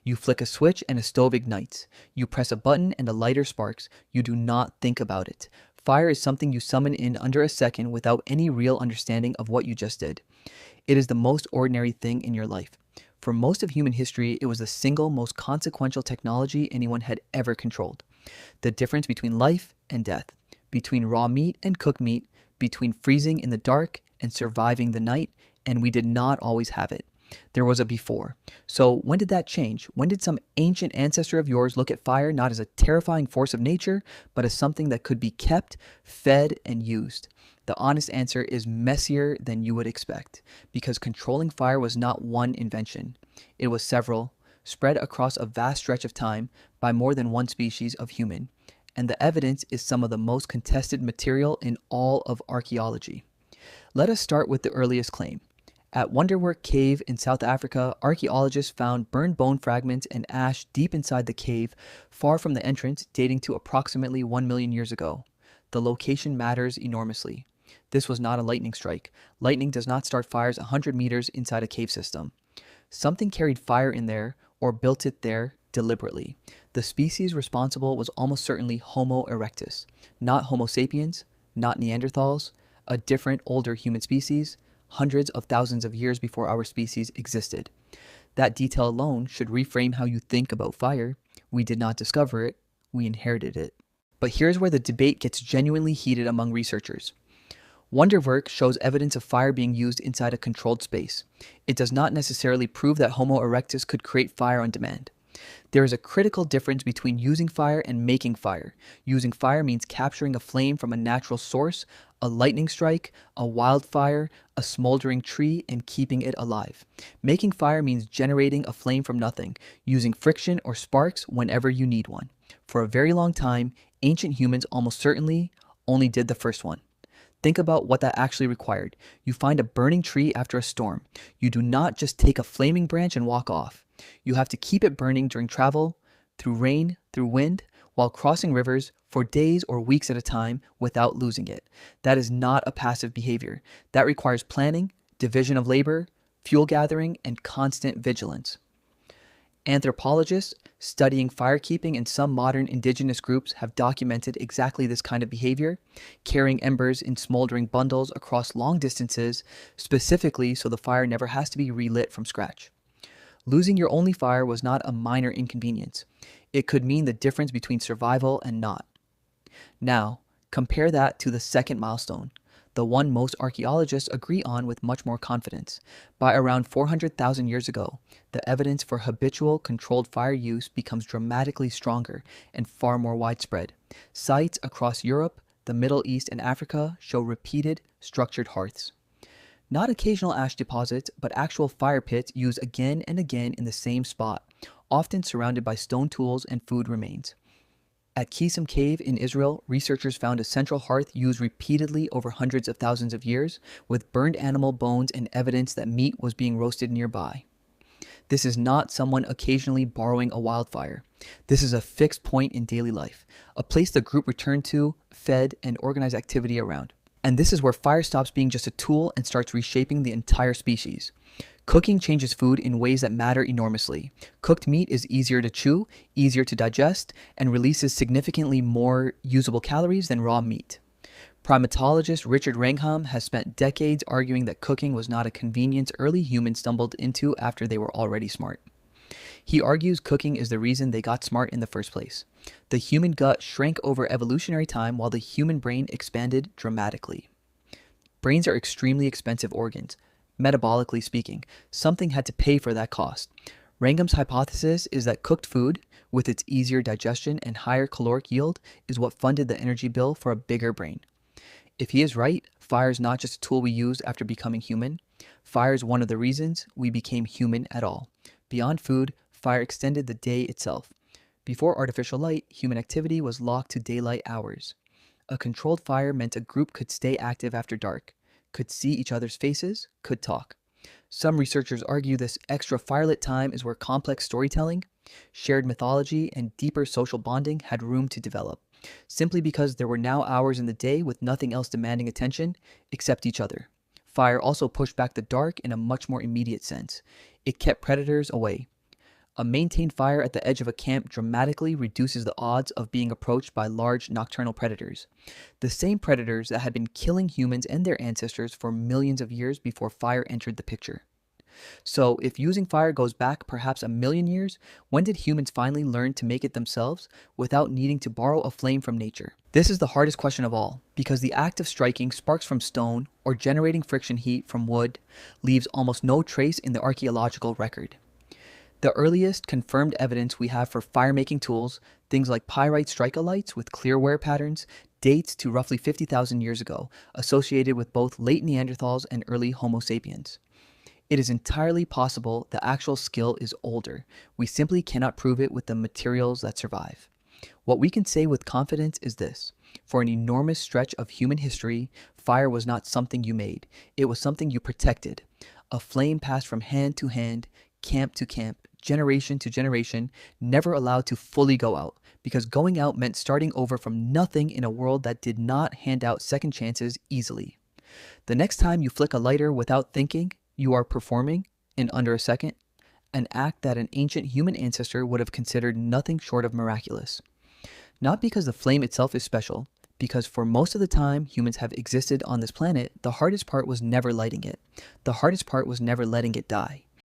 You flick a switch and a stove ignites. You press a button and a lighter sparks. You do not think about it. Fire is something you summon in under a second without any real understanding of what you just did. It is the most ordinary thing in your life. For most of human history, it was the single most consequential technology anyone had ever controlled. The difference between life and death, between raw meat and cooked meat, between freezing in the dark and surviving the night, and we did not always have it. There was a before. So when did that change? When did some ancient ancestor of yours look at fire not as a terrifying force of nature, but as something that could be kept, fed, and used? The honest answer is messier than you would expect, because controlling fire was not one invention. It was several, spread across a vast stretch of time by more than one species of human. And the evidence is some of the most contested material in all of archaeology. Let us start with the earliest claim. At Wonderwerk Cave in South Africa, archaeologists found burned bone fragments and ash deep inside the cave, far from the entrance, dating to approximately 1 million years ago. The location matters enormously. This was not a lightning strike. Lightning does not start fires 100 meters inside a cave system. Something carried fire in there, or built it there, deliberately. The species responsible was almost certainly Homo erectus, not Homo sapiens, not Neanderthals, a different, older human species, hundreds of thousands of years before our species existed. That detail alone should reframe how you think about fire. We did not discover it, we inherited it. But here's where the debate gets genuinely heated among researchers. Wonderwerk shows evidence of fire being used inside a controlled space. It does not necessarily prove that Homo erectus could create fire on demand. There is a critical difference between using fire and making fire. Using fire means capturing a flame from a natural source, a lightning strike, a wildfire, a smoldering tree, and keeping it alive. Making fire means generating a flame from nothing, using friction or sparks whenever you need one. For a very long time, ancient humans almost certainly only did the first one. Think about what that actually required. You find a burning tree after a storm. You do not just take a flaming branch and walk off. You have to keep it burning during travel, through rain, through wind, while crossing rivers for days or weeks at a time without losing it. That is not a passive behavior. That requires planning, division of labor, fuel gathering, and constant vigilance. Anthropologists studying firekeeping in some modern indigenous groups have documented exactly this kind of behavior, carrying embers in smoldering bundles across long distances, specifically so the fire never has to be relit from scratch. Losing your only fire was not a minor inconvenience. It could mean the difference between survival and not. Now, compare that to the second milestone, the one most archaeologists agree on with much more confidence. By around 400,000 years ago, the evidence for habitual, controlled fire use becomes dramatically stronger and far more widespread. Sites across Europe, the Middle East, and Africa show repeated, structured hearths. Not occasional ash deposits, but actual fire pits used again and again in the same spot, often surrounded by stone tools and food remains. At Qesem Cave in Israel, researchers found a central hearth used repeatedly over hundreds of thousands of years, with burned animal bones and evidence that meat was being roasted nearby. This is not someone occasionally borrowing a wildfire. This is a fixed point in daily life, a place the group returned to, fed, and organized activity around. And this is where fire stops being just a tool and starts reshaping the entire species. Cooking changes food in ways that matter enormously. Cooked meat is easier to chew, easier to digest, and releases significantly more usable calories than raw meat. Primatologist Richard Wrangham has spent decades arguing that cooking was not a convenience early humans stumbled into after they were already smart. He argues cooking is the reason they got smart in the first place. The human gut shrank over evolutionary time while the human brain expanded dramatically. Brains are extremely expensive organs. Metabolically speaking, something had to pay for that cost. Wrangham's hypothesis is that cooked food, with its easier digestion and higher caloric yield, is what funded the energy bill for a bigger brain. If he is right, fire is not just a tool we use after becoming human. Fire is one of the reasons we became human at all. Beyond food, fire extended the day itself. Before artificial light, human activity was locked to daylight hours. A controlled fire meant a group could stay active after dark, could see each other's faces, could talk. Some researchers argue this extra firelit time is where complex storytelling, shared mythology, and deeper social bonding had room to develop, simply because there were now hours in the day with nothing else demanding attention except each other. Fire also pushed back the dark in a much more immediate sense. It kept predators away. A maintained fire at the edge of a camp dramatically reduces the odds of being approached by large nocturnal predators, the same predators that had been killing humans and their ancestors for millions of years before fire entered the picture. So, if using fire goes back perhaps a million years, when did humans finally learn to make it themselves without needing to borrow a flame from nature? This is the hardest question of all, because the act of striking sparks from stone or generating friction heat from wood leaves almost no trace in the archaeological record. The earliest confirmed evidence we have for fire-making tools, things like pyrite strike-a-lights with clear wear patterns, dates to roughly 50,000 years ago, associated with both late Neanderthals and early Homo sapiens. It is entirely possible the actual skill is older. We simply cannot prove it with the materials that survive. What we can say with confidence is this: for an enormous stretch of human history, fire was not something you made. It was something you protected. A flame passed from hand to hand, camp to camp, generation to generation, never allowed to fully go out, because going out meant starting over from nothing in a world that did not hand out second chances easily. The next time you flick a lighter without thinking, you are performing, in under a second, an act that an ancient human ancestor would have considered nothing short of miraculous. Not because the flame itself is special, because for most of the time humans have existed on this planet, the hardest part was never lighting it. The hardest part was never letting it die.